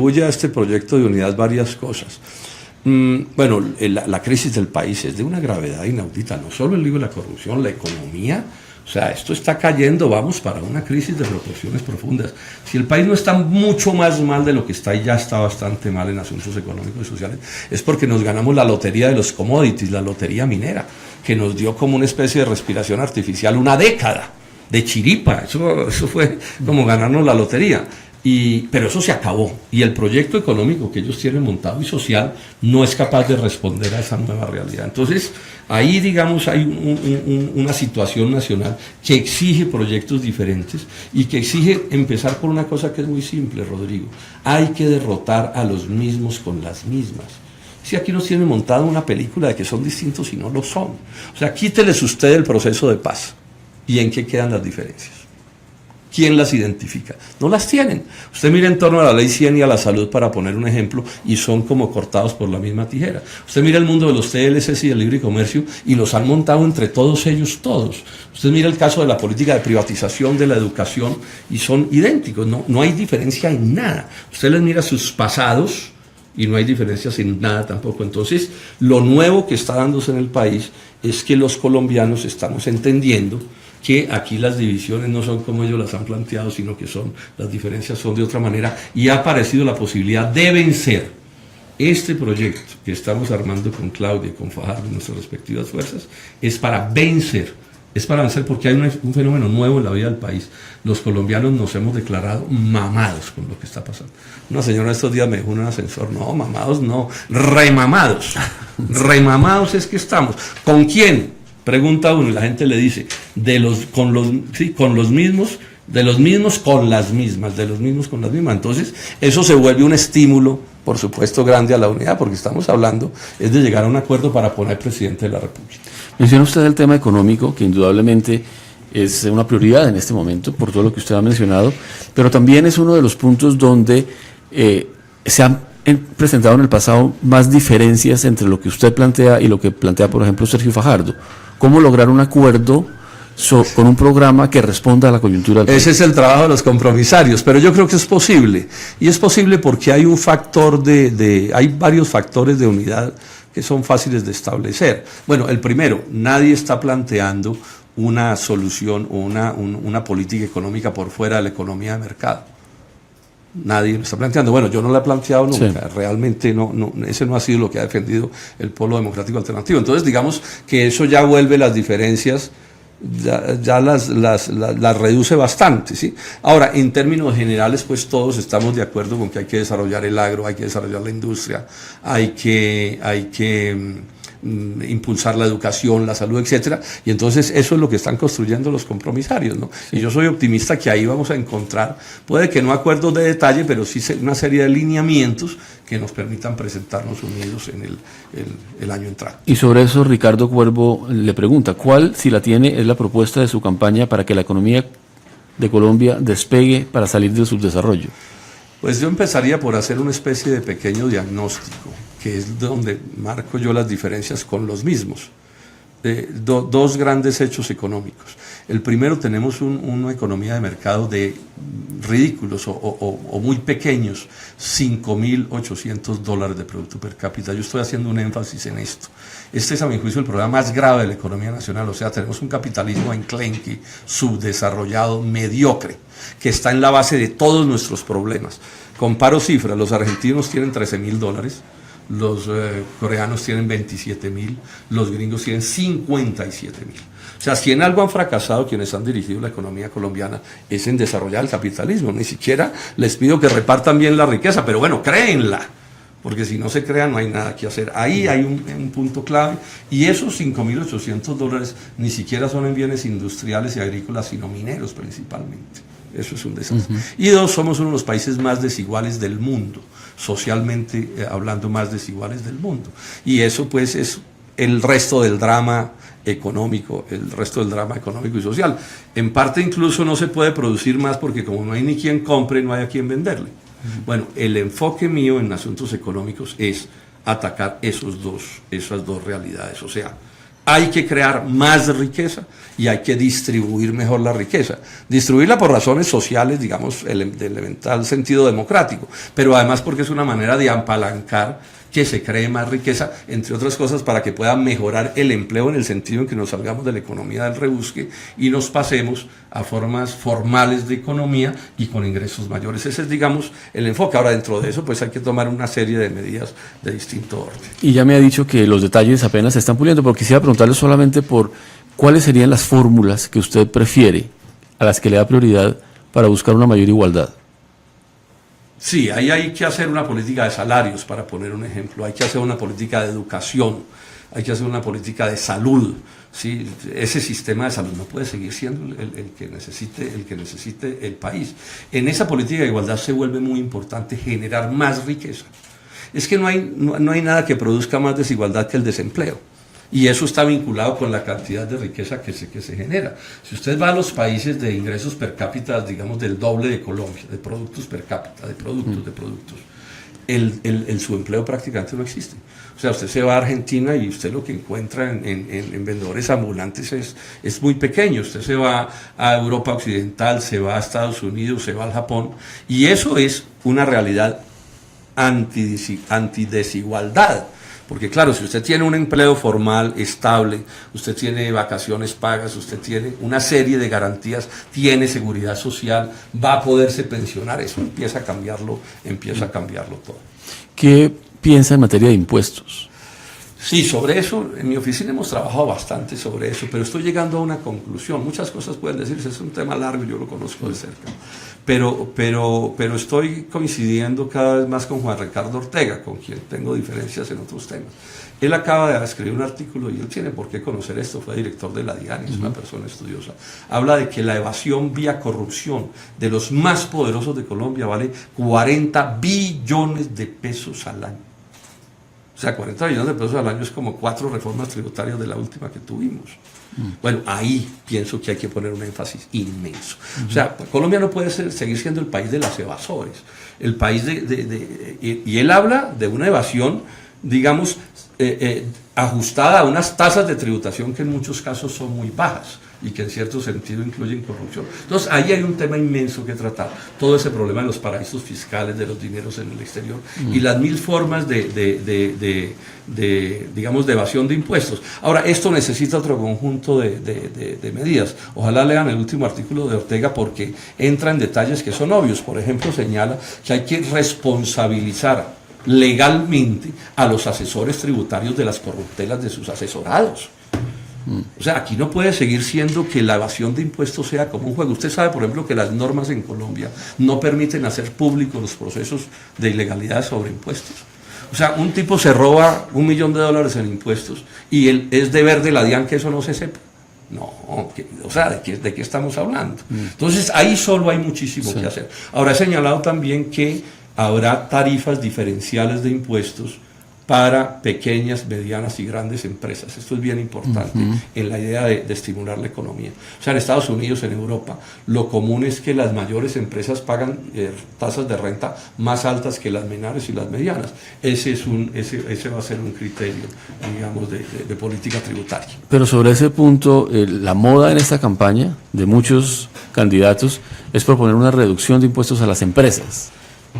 atribuye a este proyecto de unidad varias cosas. Bueno, la crisis del país es de una gravedad inaudita, no solo el lío de la corrupción, la economía, o sea, esto está cayendo, vamos para una crisis de proporciones profundas. Si el país no está mucho más mal de lo que está y ya está bastante mal en asuntos económicos y sociales, es porque nos ganamos la lotería de los commodities, la lotería minera, que nos dio como una especie de respiración artificial una década de chiripa, eso fue como ganarnos la lotería. Pero eso se acabó y el proyecto económico que ellos tienen montado y social no es capaz de responder a esa nueva realidad. Entonces ahí digamos hay una situación nacional que exige proyectos diferentes y que exige empezar por una cosa que es muy simple, Rodrigo: hay que derrotar a los mismos con las mismas. Si aquí nos tienen montado una película de que son distintos y no lo son. O sea, quíteles usted el proceso de paz. ¿Y en qué quedan las diferencias? ¿Quién las identifica? No las tienen. Usted mira en torno a la ley 100 y a la salud, para poner un ejemplo, y son como cortados por la misma tijera. Usted mira el mundo de los TLCs y del libre comercio y los han montado entre todos ellos todos. Usted mira el caso de la política de privatización de la educación y son idénticos, no hay diferencia en nada. Usted les mira sus pasados y no hay diferencias en nada tampoco. Entonces, lo nuevo que está dándose en el país es que los colombianos estamos entendiendo que aquí las divisiones no son como ellos las han planteado, sino que las diferencias son de otra manera, y ha aparecido la posibilidad de vencer. Este proyecto que estamos armando con Claudia y con Fajardo y nuestras respectivas fuerzas es para vencer porque hay un fenómeno nuevo en la vida del país. Los colombianos nos hemos declarado mamados con lo que está pasando. Una señora estos días me dijo en un ascensor: no, mamados no, remamados. Remamados es que estamos. ¿Con quién? Pregunta uno y la gente le dice: con los mismos, de los mismos con las mismas, de los mismos con las mismas. Entonces eso se vuelve un estímulo, por supuesto, grande a la unidad, porque estamos hablando es de llegar a un acuerdo para poner presidente de la República. Menciona usted el tema económico, que indudablemente es una prioridad en este momento por todo lo que usted ha mencionado, pero también es uno de los puntos donde se han presentado en el pasado más diferencias entre lo que usted plantea y lo que plantea, por ejemplo, Sergio Fajardo. ¿Cómo lograr un acuerdo con un programa que responda a la coyuntura del país? Ese es el trabajo de los compromisarios, pero yo creo que es posible, y es posible porque hay un factor hay varios factores de unidad que son fáciles de establecer. Bueno, el primero: nadie está planteando una solución o una política económica por fuera de la economía de mercado. Nadie lo está planteando. Bueno, yo no lo he planteado nunca. Sí. Realmente ese no ha sido lo que ha defendido el Polo Democrático Alternativo. Entonces, digamos que eso ya vuelve las diferencias, ya las reduce bastante, ¿sí? Ahora, en términos generales, pues todos estamos de acuerdo con que hay que desarrollar el agro, hay que desarrollar la industria, hay que impulsar la educación, la salud, etcétera, y entonces eso es lo que están construyendo los compromisarios, ¿no? Sí. Y yo soy optimista que ahí vamos a encontrar, puede que no acuerdos de detalle, pero sí una serie de lineamientos que nos permitan presentarnos unidos en el año entrante. Y sobre eso, Ricardo Cuervo le pregunta: ¿cuál, si la tiene, es la propuesta de su campaña para que la economía de Colombia despegue para salir del subdesarrollo? Pues yo empezaría por hacer una especie de pequeño diagnóstico, que es donde marco yo las diferencias con los mismos. Dos grandes hechos económicos. El primero: tenemos una economía de mercado de ridículos o muy pequeños, $5.800 de producto per cápita. Yo estoy haciendo un énfasis en esto. Este es, a mi juicio, el problema más grave de la economía nacional. O sea, tenemos un capitalismo enclenque, subdesarrollado, mediocre, que está en la base de todos nuestros problemas. Comparo cifras: los argentinos tienen $13.000, los coreanos tienen 27.000, los gringos tienen 57.000. O sea, si en algo han fracasado quienes han dirigido la economía colombiana es en desarrollar el capitalismo. Ni siquiera les pido que repartan bien la riqueza, pero bueno, créenla, porque si no se crea no hay nada que hacer. Ahí hay un punto clave, y esos $5.800 ni siquiera son en bienes industriales y agrícolas, sino mineros principalmente. Eso es un desastre. Y dos, somos uno de los países más desiguales del mundo, socialmente hablando, más desiguales del mundo. Y eso pues es el resto del drama económico, y social. En parte incluso no se puede producir más porque como no hay ni quien compre, no hay a quien venderle. Bueno, el enfoque mío en asuntos económicos es atacar esas dos realidades. O sea, Hay que crear más riqueza y hay que distribuir mejor la riqueza. Distribuirla por razones sociales, digamos, de elemental sentido democrático, pero además porque es una manera de apalancar que se cree más riqueza, entre otras cosas para que pueda mejorar el empleo en el sentido en que nos salgamos de la economía del rebusque y nos pasemos a formas formales de economía y con ingresos mayores. Ese es, digamos, el enfoque. Ahora, dentro de eso, pues hay que tomar una serie de medidas de distinto orden. Y ya me ha dicho que los detalles apenas se están puliendo, pero quisiera preguntarle solamente por cuáles serían las fórmulas que usted prefiere, a las que le da prioridad para buscar una mayor igualdad. Sí, ahí hay que hacer una política de salarios, para poner un ejemplo. Hay que hacer una política de educación, hay que hacer una política de salud. ¿Sí? Ese sistema de salud no puede seguir siendo el que necesite el país. En esa política de igualdad se vuelve muy importante generar más riqueza. Es que no hay nada que produzca más desigualdad que el desempleo. Y eso está vinculado con la cantidad de riqueza que se genera. Si usted va a los países de ingresos per cápita, digamos, del doble de Colombia, de productos per cápita, de productos, el subempleo prácticamente no existe. O sea, usted se va a Argentina y usted lo que encuentra en vendedores ambulantes es muy pequeño. Usted se va a Europa Occidental, se va a Estados Unidos, se va al Japón, y eso es una realidad antidesigualdad. Porque claro, si usted tiene un empleo formal, estable, usted tiene vacaciones pagas, usted tiene una serie de garantías, tiene seguridad social, va a poderse pensionar, eso empieza a cambiarlo todo. ¿Qué piensa en materia de impuestos? Sí, sobre eso, en mi oficina hemos trabajado bastante sobre eso, pero estoy llegando a una conclusión. Muchas cosas pueden decirse, es un tema largo, yo lo conozco de cerca. Pero estoy coincidiendo cada vez más con Juan Ricardo Ortega, con quien tengo diferencias en otros temas. Él acaba de escribir un artículo, y él tiene por qué conocer esto, fue director de la DIAN, es una persona estudiosa. Habla de que la evasión vía corrupción de los más poderosos de Colombia vale 40 billones de pesos al año. O sea, 40 billones de pesos al año es como 4 reformas tributarias de la última que tuvimos. Bueno, ahí pienso que hay que poner un énfasis inmenso. O sea, Colombia no puede seguir siendo el país de las evasores, el país y él habla de una evasión, digamos, ajustada a unas tasas de tributación que en muchos casos son muy bajas y que en cierto sentido incluyen corrupción. Entonces, ahí hay un tema inmenso que tratar, todo ese problema de los paraísos fiscales, de los dineros en el exterior y las mil formas digamos, de evasión de impuestos. Ahora, esto necesita otro conjunto de medidas. Ojalá lean el último artículo de Ortega, porque entra en detalles que son obvios. Por ejemplo, señala que hay que responsabilizar legalmente a los asesores tributarios de las corruptelas de sus asesorados. O sea, aquí no puede seguir siendo que la evasión de impuestos sea como un juego. Usted sabe, por ejemplo, que las normas en Colombia no permiten hacer públicos los procesos de ilegalidad sobre impuestos. O sea, un tipo se roba $1 millón en impuestos y es deber de la DIAN que eso no se sepa. No, o sea, ¿de qué estamos hablando? Entonces, ahí solo hay muchísimo que hacer. Ahora, he señalado también que habrá tarifas diferenciales de impuestos para pequeñas, medianas y grandes empresas. Esto es bien importante en la idea de estimular la economía. O sea, en Estados Unidos, en Europa, lo común es que las mayores empresas pagan tasas de renta más altas que las menores y las medianas. Ese va a ser un criterio, digamos, de política tributaria. Pero sobre ese punto, la moda en esta campaña de muchos candidatos es proponer una reducción de impuestos a las empresas.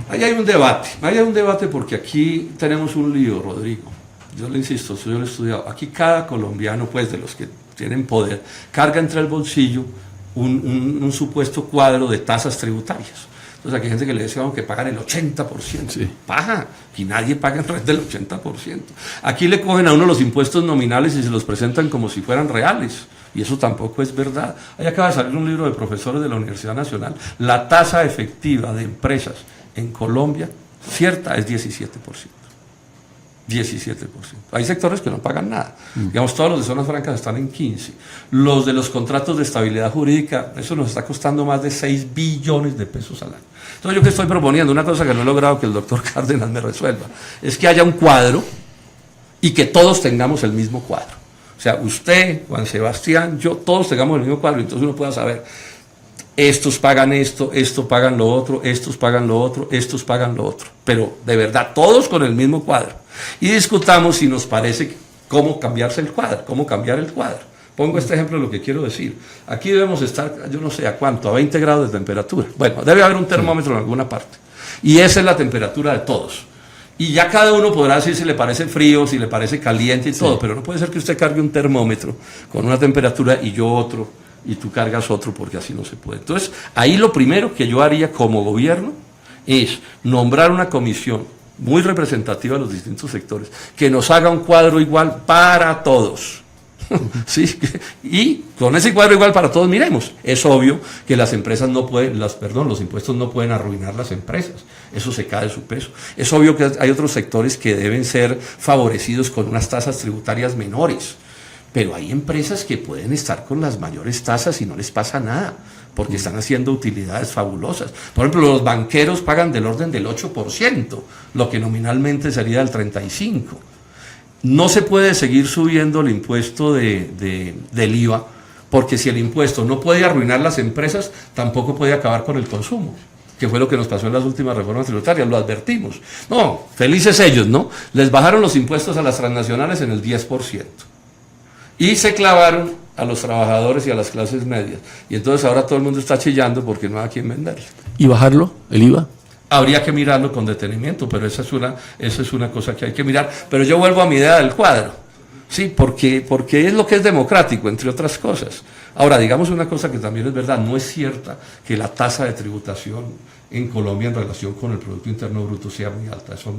Ahí hay un debate porque aquí tenemos un lío, Rodrigo. Yo le insisto, yo lo he estudiado. Aquí cada colombiano, pues, de los que tienen poder, carga entre el bolsillo un supuesto cuadro de tasas tributarias. Entonces aquí hay gente que le dice que pagan el 80%. Sí. Paja, y nadie paga en red del 80%. Aquí le cogen a uno los impuestos nominales y se los presentan como si fueran reales. Y eso tampoco es verdad. Ahí acaba de salir un libro de profesores de la Universidad Nacional. La tasa efectiva de empresas en Colombia, cierta, es 17%. 17%. Hay sectores que no pagan nada. Digamos, todos los de zonas francas están en 15%. Los de los contratos de estabilidad jurídica, eso nos está costando más de 6 billones de pesos al año. Entonces, yo que estoy proponiendo, una cosa que no he logrado que el doctor Cárdenas me resuelva, es que haya un cuadro y que todos tengamos el mismo cuadro. O sea, usted, Juan Sebastián, yo, todos tengamos el mismo cuadro, entonces uno pueda saber, estos pagan esto, estos pagan lo otro, estos pagan lo otro, estos pagan lo otro. Pero de verdad, todos con el mismo cuadro. Y discutamos si nos parece cómo cambiarse el cuadro, cómo cambiar el cuadro. Pongo este ejemplo de lo que quiero decir. Aquí debemos estar, yo no sé a cuánto, a 20 grados de temperatura. Bueno, debe haber un termómetro en alguna parte. Y esa es la temperatura de todos. Y ya cada uno podrá decir si le parece frío, si le parece caliente y todo, pero no puede ser que usted cargue un termómetro con una temperatura y yo otro, y tú cargas otro, porque así no se puede. Entonces, ahí lo primero que yo haría como gobierno es nombrar una comisión muy representativa de los distintos sectores, que nos haga un cuadro igual para todos. ¿Sí? Y con ese cuadro igual para todos, miremos, es obvio que las empresas no pueden, los impuestos no pueden arruinar las empresas, eso se cae de su peso. Es obvio que hay otros sectores que deben ser favorecidos con unas tasas tributarias menores, pero hay empresas que pueden estar con las mayores tasas y no les pasa nada, porque están haciendo utilidades fabulosas. Por ejemplo, los banqueros pagan del orden del 8%, lo que nominalmente sería del 35%. No se puede seguir subiendo el impuesto del IVA, porque si el impuesto no puede arruinar las empresas, tampoco puede acabar con el consumo, que fue lo que nos pasó en las últimas reformas tributarias, lo advertimos. No, felices ellos, ¿no? Les bajaron los impuestos a las transnacionales en el 10%. Y se clavaron a los trabajadores y a las clases medias. Y entonces ahora todo el mundo está chillando porque no hay a quién venderle. ¿Y bajarlo, el IVA? Habría que mirarlo con detenimiento, pero esa es una cosa que hay que mirar. Pero yo vuelvo a mi idea del cuadro, ¿sí? Porque es lo que es democrático, entre otras cosas. Ahora, digamos una cosa que también es verdad, no es cierta que la tasa de tributación en Colombia en relación con el Producto Interno Bruto sea muy alta, eso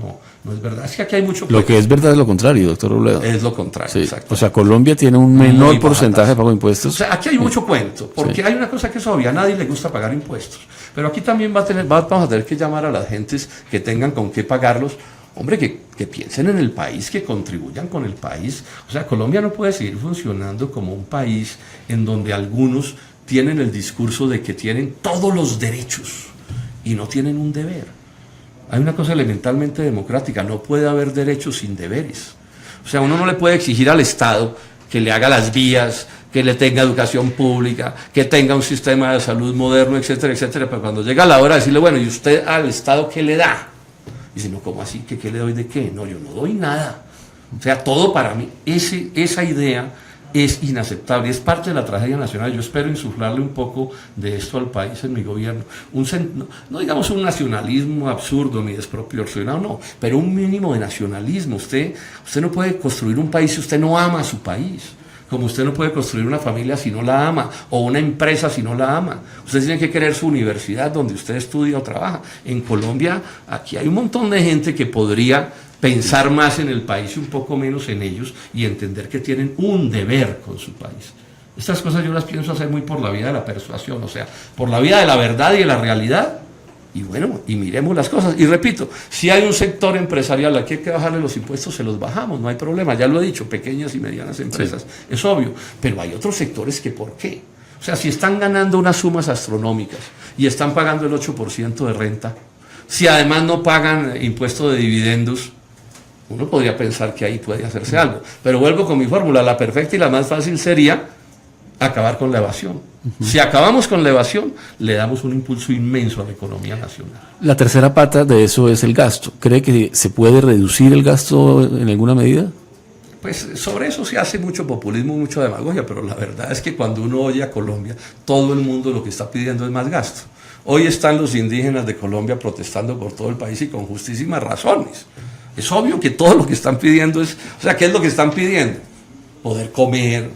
no es verdad. Es que aquí hay mucho... Lo que es verdad es lo contrario, doctor Robledo. Es lo contrario, sí. Exacto. O sea, Colombia tiene un menor porcentaje de pago de impuestos. O sea, aquí hay mucho cuento, porque hay una cosa que es obvia, a nadie le gusta pagar impuestos. Pero aquí también vamos a tener que llamar a las gentes que tengan con qué pagarlos. Hombre, que piensen en el país, que contribuyan con el país. O sea, Colombia no puede seguir funcionando como un país en donde algunos tienen el discurso de que tienen todos los derechos y no tienen un deber. Hay una cosa elementalmente democrática, no puede haber derechos sin deberes. O sea, uno no le puede exigir al Estado que le haga las vías, que le tenga educación pública, que tenga un sistema de salud moderno, etcétera, etcétera, pero cuando llega la hora de decirle, bueno, ¿y usted al Estado qué le da? Y dice, no, ¿cómo así? ¿Qué le doy de qué? No, yo no doy nada. O sea, todo para mí, esa idea es inaceptable, es parte de la tragedia nacional. Yo espero insuflarle un poco de esto al país en mi gobierno. No digamos un nacionalismo absurdo ni desproporcionado, no, pero un mínimo de nacionalismo. Usted no puede construir un país si usted no ama a su país. Como usted no puede construir una familia si no la ama, o una empresa si no la ama. Usted tiene que querer su universidad donde usted estudia o trabaja. En Colombia, aquí hay un montón de gente que podría pensar más en el país y un poco menos en ellos, y entender que tienen un deber con su país. Estas cosas yo las pienso hacer muy por la vía de la persuasión, o sea, por la vía de la verdad y de la realidad. Y bueno, y miremos las cosas. Y repito, si hay un sector empresarial al que hay que bajarle los impuestos, se los bajamos, no hay problema. Ya lo he dicho, pequeñas y medianas empresas, sí, es obvio. Pero hay otros sectores que ¿por qué? O sea, si están ganando unas sumas astronómicas y están pagando el 8% de renta, si además no pagan impuesto de dividendos, uno podría pensar que ahí puede hacerse algo. Pero vuelvo con mi fórmula, la perfecta y la más fácil sería acabar con la evasión. Si acabamos con la evasión, le damos un impulso inmenso a la economía nacional. La tercera pata de eso es el gasto. ¿Cree que se puede reducir el gasto en alguna medida? Pues sobre eso se hace mucho populismo, mucha demagogia, pero la verdad es que cuando uno oye a Colombia, todo el mundo lo que está pidiendo es más gasto. Hoy están los indígenas de Colombia protestando por todo el país y con justísimas razones. Es obvio que todo lo que están pidiendo es... O sea, ¿qué es lo que están pidiendo? Poder comer,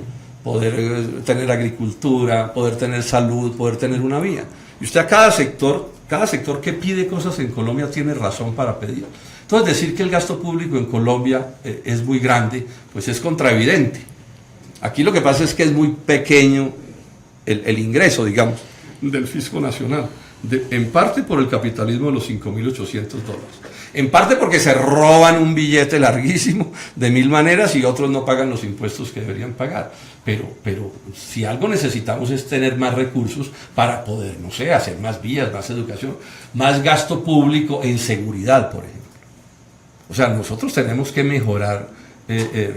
poder tener agricultura, poder tener salud, poder tener una vía. Y usted a cada sector que pide cosas en Colombia tiene razón para pedir. Entonces decir que el gasto público en Colombia es muy grande, pues es contraevidente. Aquí lo que pasa es que es muy pequeño el ingreso, digamos, del fisco nacional. En parte por el capitalismo de los $5.800. En parte porque se roban un billete larguísimo de mil maneras y otros no pagan los impuestos que deberían pagar. Pero si algo necesitamos es tener más recursos para poder, no sé, hacer más vías, más educación, más gasto público en seguridad, por ejemplo. O sea, nosotros tenemos que mejorar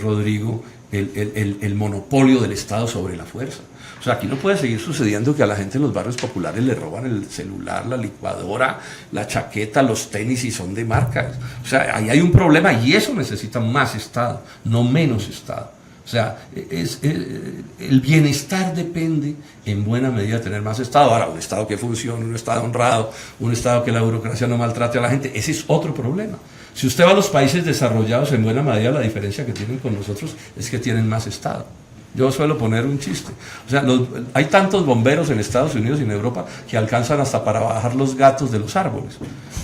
Rodrigo, el monopolio del Estado sobre la fuerza. O sea, aquí no puede seguir sucediendo que a la gente en los barrios populares le roban el celular, la licuadora, la chaqueta, los tenis y son de marca. O sea, ahí hay un problema y eso necesita más Estado, no menos Estado. O sea, el bienestar depende en buena medida de tener más Estado. Ahora, un Estado que funcione, un Estado honrado, un Estado que la burocracia no maltrate a la gente, ese es otro problema. Si usted va a los países desarrollados, en buena medida la diferencia que tienen con nosotros es que tienen más Estado. Yo suelo poner un chiste. O sea, hay tantos bomberos en Estados Unidos y en Europa que alcanzan hasta para bajar los gatos de los árboles.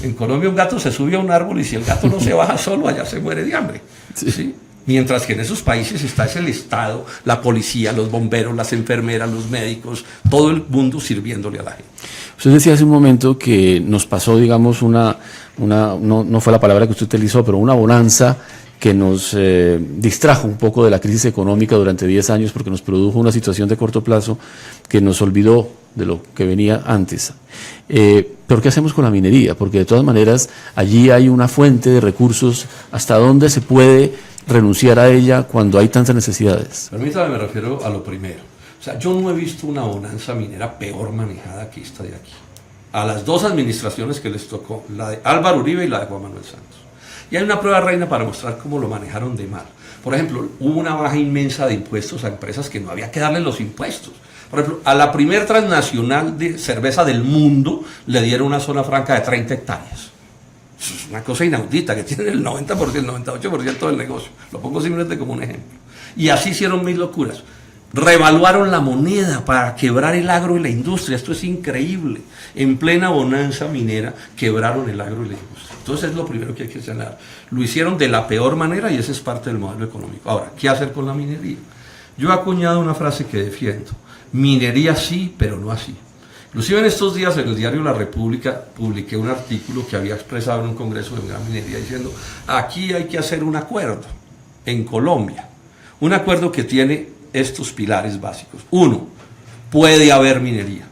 En Colombia un gato se sube a un árbol y si el gato no se baja solo, allá se muere de hambre. ¿Sí? Mientras que en esos países está el Estado, la policía, los bomberos, las enfermeras, los médicos, todo el mundo sirviéndole a la gente. Usted decía hace un momento que nos pasó, digamos, no fue la palabra que usted utilizó, pero una bonanza que nos distrajo un poco de la crisis económica durante 10 años porque nos produjo una situación de corto plazo que nos olvidó de lo que venía antes. ¿Pero qué hacemos con la minería? Porque de todas maneras allí hay una fuente de recursos. ¿Hasta dónde se puede renunciar a ella cuando hay tantas necesidades? Permítame, me refiero a lo primero. O sea, yo no he visto una bonanza minera peor manejada que esta de aquí. A las dos administraciones que les tocó, la de Álvaro Uribe y la de Juan Manuel Santos. Y hay una prueba reina para mostrar cómo lo manejaron de mal. Por ejemplo, hubo una baja inmensa de impuestos a empresas que no había que darle los impuestos. Por ejemplo, a la primer transnacional de cerveza del mundo le dieron una zona franca de 30 hectáreas. Eso es una cosa inaudita, que tienen el 90%, el 98% del negocio. Lo pongo simplemente como un ejemplo. Y así hicieron mil locuras. Revaluaron la moneda para quebrar el agro y la industria. Esto es increíble. En plena bonanza minera quebraron el agro y la industria. Entonces es lo primero que hay que señalar. Lo hicieron de la peor manera y ese es parte del modelo económico. Ahora, ¿qué hacer con la minería? Yo he acuñado una frase que defiendo. Minería sí, pero no así. Inclusive en estos días en el diario La República publiqué un artículo que había expresado en un congreso de gran minería diciendo aquí hay que hacer un acuerdo en Colombia. Un acuerdo que tiene estos pilares básicos. Uno, puede haber minería,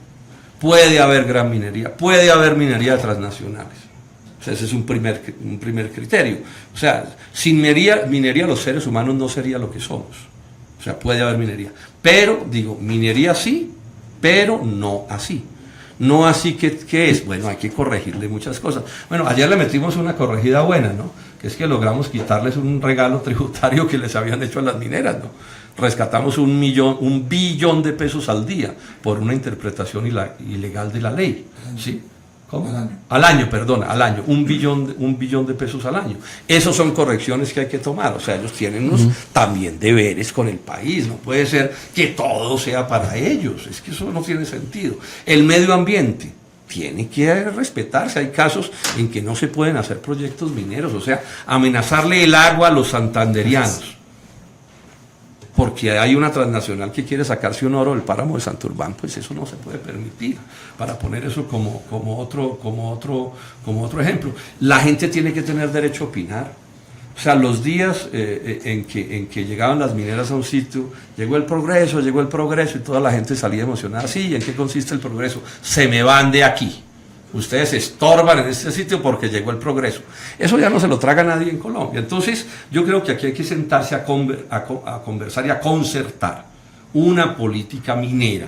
puede haber gran minería, puede haber minería transnacionales. O sea, ese es un primer criterio. O sea, sin minería los seres humanos no sería lo que somos. O sea, puede haber minería. Pero, digo, minería sí, pero no así. No así, ¿qué es? Bueno, hay que corregirle muchas cosas. Bueno, ayer le metimos una corregida buena, ¿no? Que es que logramos quitarles un regalo tributario que les habían hecho a las mineras, ¿no? Rescatamos un billón de pesos al día por una interpretación ilegal de la ley, ¿sí? ¿Cómo? Al año, un billón de pesos al año. Esas son correcciones que hay que tomar, o sea, ellos tienen también deberes con el país, no puede ser que todo sea para ellos, es que eso no tiene sentido. El medio ambiente tiene que respetarse, hay casos en que no se pueden hacer proyectos mineros, o sea, amenazarle el agua a los santanderianos porque hay una transnacional que quiere sacarse un oro del páramo de Santurbán, pues eso no se puede permitir, para poner eso como otro ejemplo. La gente tiene que tener derecho a opinar. O sea, los días en que llegaban las mineras a un sitio, llegó el progreso y toda la gente salía emocionada. Sí, ¿y en qué consiste el progreso? Se me van de aquí. Ustedes estorban en este sitio porque llegó el progreso. Eso ya no se lo traga nadie en Colombia. Entonces, yo creo que aquí hay que sentarse a conversar y a concertar una política minera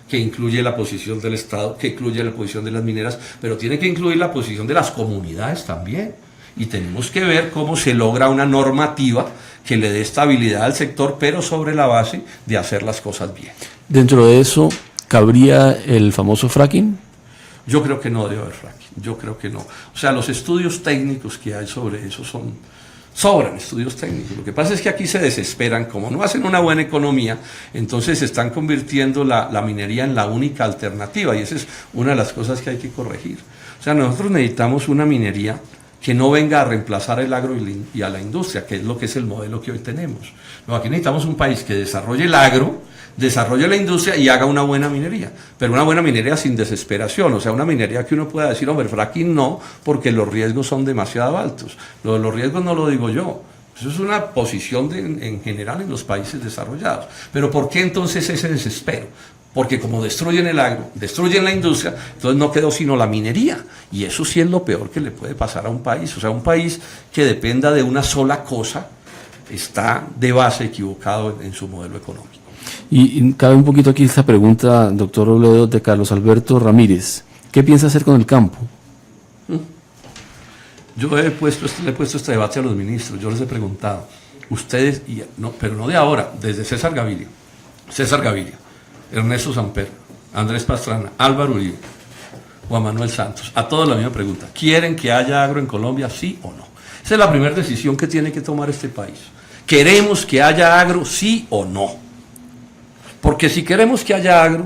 que incluye la posición del Estado, que incluye la posición de las mineras, pero tiene que incluir la posición de las comunidades también. Y tenemos que ver cómo se logra una normativa que le dé estabilidad al sector, pero sobre la base de hacer las cosas bien. Dentro de eso, ¿cabría el famoso fracking? Yo creo que no debe haber fracking, yo creo que no. O sea, los estudios técnicos que hay sobre eso sobran estudios técnicos. Lo que pasa es que aquí se desesperan, como no hacen una buena economía, entonces se están convirtiendo la minería en la única alternativa y esa es una de las cosas que hay que corregir. O sea, nosotros necesitamos una minería que no venga a reemplazar el agro y a la industria, que es lo que es el modelo que hoy tenemos. No, aquí necesitamos un país que desarrolle el agro, desarrolle la industria y haga una buena minería, pero una buena minería sin desesperación, o sea, una minería que uno pueda decir, hombre, fracking no, porque los riesgos son demasiado altos. Los riesgos no lo digo yo, eso es una posición en general en los países desarrollados. Pero ¿por qué entonces ese desespero? Porque como destruyen el agro, destruyen la industria, entonces no quedó sino la minería. Y eso sí es lo peor que le puede pasar a un país. O sea, un país que dependa de una sola cosa, está de base equivocado en su modelo económico. Y cabe un poquito aquí esta pregunta, doctor Robledo, de Carlos Alberto Ramírez. ¿Qué piensa hacer con el campo? Yo le he puesto este debate a los ministros, yo les he preguntado, ustedes, pero no de ahora, desde César Gaviria, Ernesto Samper, Andrés Pastrana, Álvaro Uribe, Juan Manuel Santos, a todos la misma pregunta: ¿quieren que haya agro en Colombia, sí o no? Esa es la primera decisión que tiene que tomar este país. ¿Queremos que haya agro, sí o no? Porque si queremos que haya agro,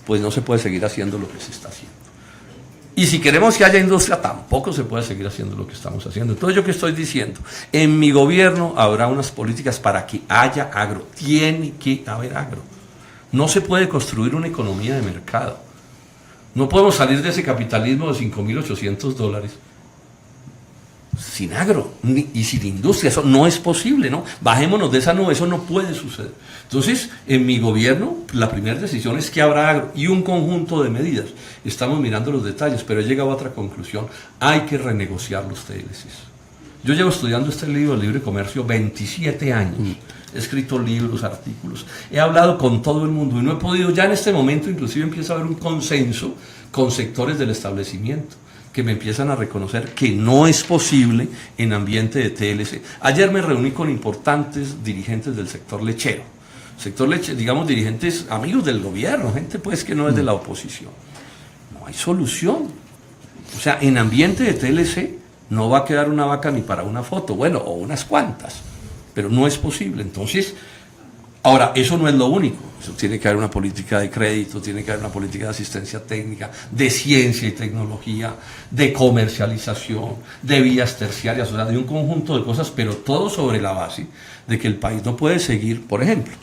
pues no se puede seguir haciendo lo que se está haciendo. Y si queremos que haya industria, tampoco se puede seguir haciendo lo que estamos haciendo. Entonces, ¿yo qué estoy diciendo? En mi gobierno habrá unas políticas para que haya agro. Tiene que haber agro. No se puede construir una economía de mercado. No podemos salir de ese capitalismo de $5.800 sin agro y sin industria. Eso no es posible, ¿no? Bajémonos de esa nube, eso no puede suceder. Entonces, en mi gobierno, la primera decisión es que habrá agro y un conjunto de medidas. Estamos mirando los detalles, pero he llegado a otra conclusión: hay que renegociar los TLCs. Yo llevo estudiando este libro, el Libre Comercio, 27 años. He escrito libros, artículos, he hablado con todo el mundo y no he podido. Ya en este momento inclusive empieza a haber un consenso con sectores del establecimiento que me empiezan a reconocer que no es posible en ambiente de TLC. Ayer me reuní con importantes dirigentes del sector lechero, digamos dirigentes amigos del gobierno, gente pues que no es de la oposición. No hay solución. O sea, en ambiente de TLC no va a quedar una vaca ni para una foto, bueno, o unas cuantas, pero no es posible. Entonces, ahora, eso no es lo único. Eso tiene que haber una política de crédito, tiene que haber una política de asistencia técnica, de ciencia y tecnología, de comercialización, de vías terciarias, o sea, de un conjunto de cosas, pero todo sobre la base de que el país no puede seguir. Por ejemplo,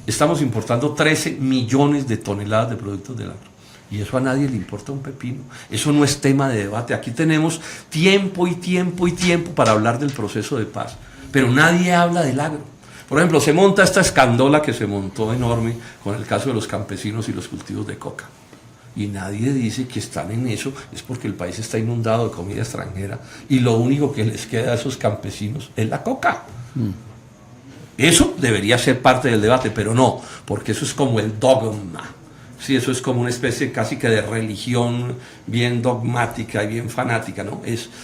estamos importando 13 millones de toneladas de productos del agro. Y eso a nadie le importa un pepino. Eso no es tema de debate. Aquí tenemos tiempo y tiempo y tiempo para hablar del proceso de paz, pero nadie habla del agro. Por ejemplo, se monta esta escandola que se montó enorme con el caso de los campesinos y los cultivos de coca. Y nadie dice que están en eso, es porque el país está inundado de comida extranjera y lo único que les queda a esos campesinos es la coca. Eso debería ser parte del debate, pero no, porque eso es como el dogma. Sí, eso es como una especie casi que de religión bien dogmática y bien fanática, ¿no?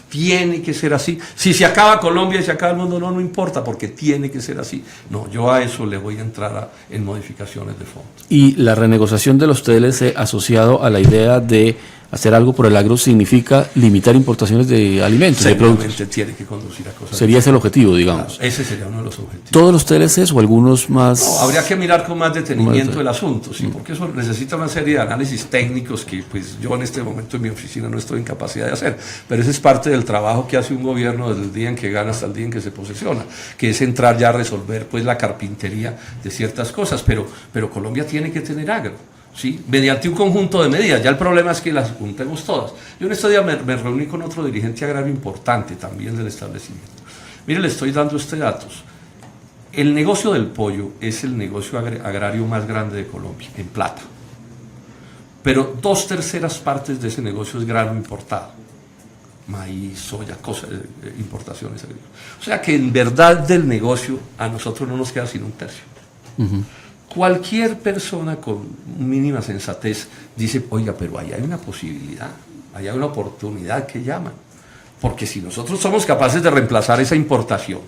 Tiene que ser así. Si se acaba Colombia y se acaba el mundo, no importa, porque tiene que ser así. No, yo a eso le voy a entrar en modificaciones de fondo. Y la renegociación de los TLC asociado a la idea de hacer algo por el agro significa limitar importaciones de alimentos, de productos. Tiene que conducir a cosas. Sería ese el objetivo, digamos. Claro, ese sería uno de los objetivos. ¿Todos los TLCs o algunos más? No, habría que mirar con más detenimiento el asunto, sí, porque eso necesita una serie de análisis técnicos que pues yo en este momento en mi oficina no estoy en capacidad de hacer, pero ese es parte del trabajo que hace un gobierno desde el día en que gana hasta el día en que se posesiona, que es entrar ya a resolver pues la carpintería de ciertas cosas, pero Colombia tiene que tener agro. ¿Sí? Mediante un conjunto de medidas. Ya el problema es que las juntemos todas. Yo en estos días me reuní con otro dirigente agrario importante también del establecimiento. Mire, le estoy dando datos. El negocio del pollo es el negocio agrario más grande de Colombia, en plata. Pero 2/3 partes de ese negocio es grano importado. Maíz, soya, importaciones agrícolas. O sea que en verdad del negocio a nosotros no nos queda sino 1/3. Cualquier persona con mínima sensatez dice, oiga, pero ahí hay una posibilidad, ahí hay una oportunidad que llaman. Porque si nosotros somos capaces de reemplazar esa importación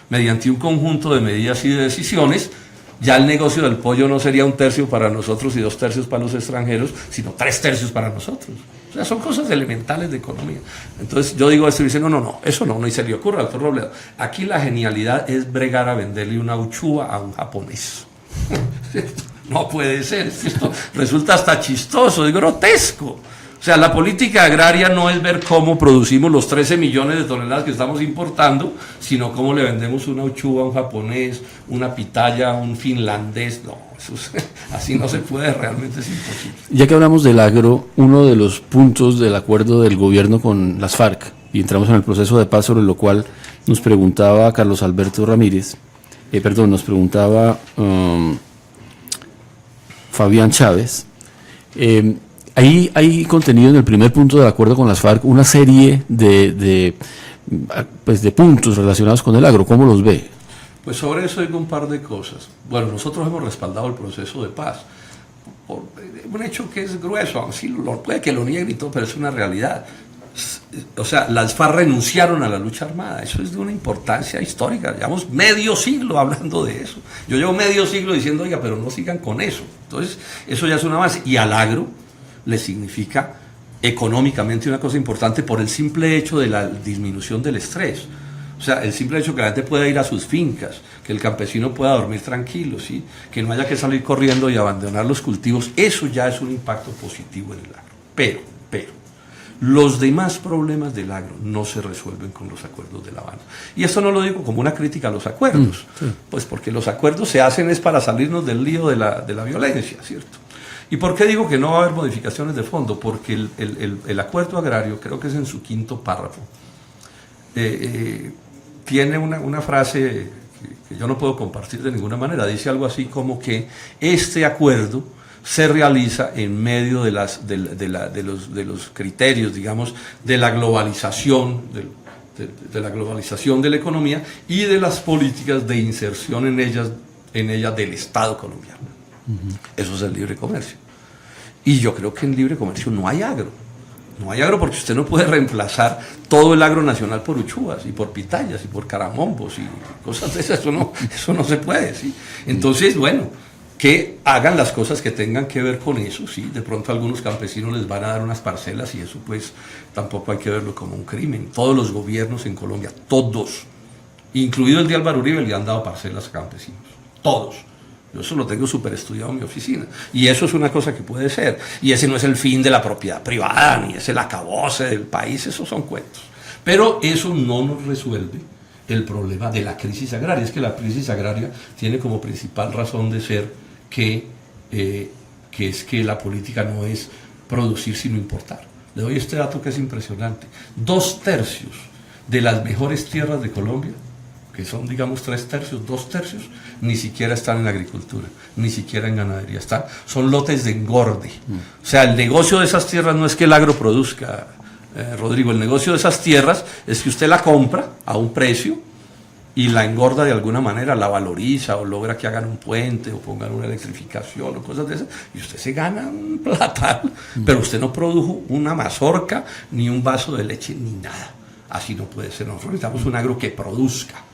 mediante un conjunto de medidas y de decisiones, ya el negocio del pollo no sería 1/3 para nosotros y 2/3 para los extranjeros, sino 3/3 para nosotros. O sea, son cosas elementales de economía. Entonces yo digo esto y dicen, no, eso no, y se le ocurre al doctor Robledo. Aquí la genialidad es bregar a venderle una uchuva a un japonés. No puede ser, esto resulta hasta chistoso, es grotesco. O sea, la política agraria no es ver cómo producimos los 13 millones de toneladas que estamos importando, sino cómo le vendemos una uchuva a un japonés, una pitaya a un finlandés. No, así no se puede, realmente es imposible. Ya que hablamos del agro, uno de los puntos del acuerdo del gobierno con las FARC, y entramos en el proceso de paz, sobre lo cual nos preguntaba Carlos Alberto Ramírez, nos preguntaba Fabián Chávez. Ahí hay contenido en el primer punto del acuerdo con las FARC, una serie de puntos relacionados con el agro. ¿Cómo los ve? Pues sobre eso digo un par de cosas. Bueno, nosotros hemos respaldado el proceso de paz. Por un hecho que es grueso, sí, puede que lo nieguen y todo, pero es una realidad. O sea, las FARC renunciaron a la lucha armada. Eso es de una importancia histórica. Llevamos medio siglo hablando de eso. Yo llevo medio siglo diciendo, oiga, pero no sigan con eso. Entonces, eso ya es una base. Y al agro le significa económicamente una cosa importante por el simple hecho de la disminución del estrés. O sea, el simple hecho que la gente pueda ir a sus fincas, que el campesino pueda dormir tranquilo, ¿sí? Que no haya que salir corriendo y abandonar los cultivos, eso ya es un impacto positivo en el agro. Pero, los demás problemas del agro no se resuelven con los acuerdos de La Habana. Y esto no lo digo como una crítica a los acuerdos, pues porque los acuerdos se hacen es para salirnos del lío de la violencia, ¿cierto? ¿Y por qué digo que no va a haber modificaciones de fondo? Porque el acuerdo agrario, creo que es en su 5º párrafo, tiene una frase que yo no puedo compartir de ninguna manera. Dice algo así como que este acuerdo se realiza en medio de los criterios, digamos, de la globalización, de la globalización de la economía y de las políticas de inserción en ella del Estado colombiano. Eso es el libre comercio. Y yo creo que en libre comercio no hay agro. No hay agro porque usted no puede reemplazar todo el agro nacional por uchuvas y por pitayas y por caramombos y cosas de esas. Eso no se puede, ¿sí? Entonces, bueno, que hagan las cosas que tengan que ver con eso, ¿sí? De pronto a algunos campesinos les van a dar unas parcelas y eso pues tampoco hay que verlo como un crimen. Todos los gobiernos en Colombia, todos, incluido el de Álvaro Uribe, le han dado parcelas a campesinos, todos. Yo eso lo tengo súper estudiado en mi oficina. Y eso es una cosa que puede ser. Y ese no es el fin de la propiedad privada, ni es el acabose del país, esos son cuentos. Pero eso no nos resuelve el problema de la crisis agraria. Es que la crisis agraria tiene como principal razón de ser que es que la política no es producir sino importar. Le doy este dato que es impresionante. 2/3 de las mejores tierras de Colombia, que son, digamos, 3/3, 2/3, ni siquiera están en agricultura, ni siquiera en ganadería, son lotes de engorde. O sea, el negocio de esas tierras no es que el agro produzca, Rodrigo, el negocio de esas tierras es que usted la compra a un precio y la engorda de alguna manera, la valoriza o logra que hagan un puente o pongan una electrificación o cosas de esas, y usted se gana un platal, pero usted no produjo una mazorca, ni un vaso de leche, ni nada. Así no puede ser. Nosotros necesitamos un agro que produzca,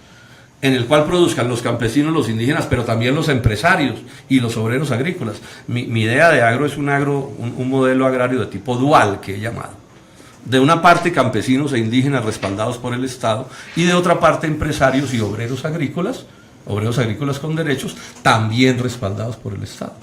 en el cual produzcan los campesinos, los indígenas, pero también los empresarios y los obreros agrícolas. Mi idea de agro es un modelo agrario de tipo dual, que he llamado. De una parte campesinos e indígenas respaldados por el Estado y de otra parte empresarios y obreros agrícolas con derechos también respaldados por el Estado.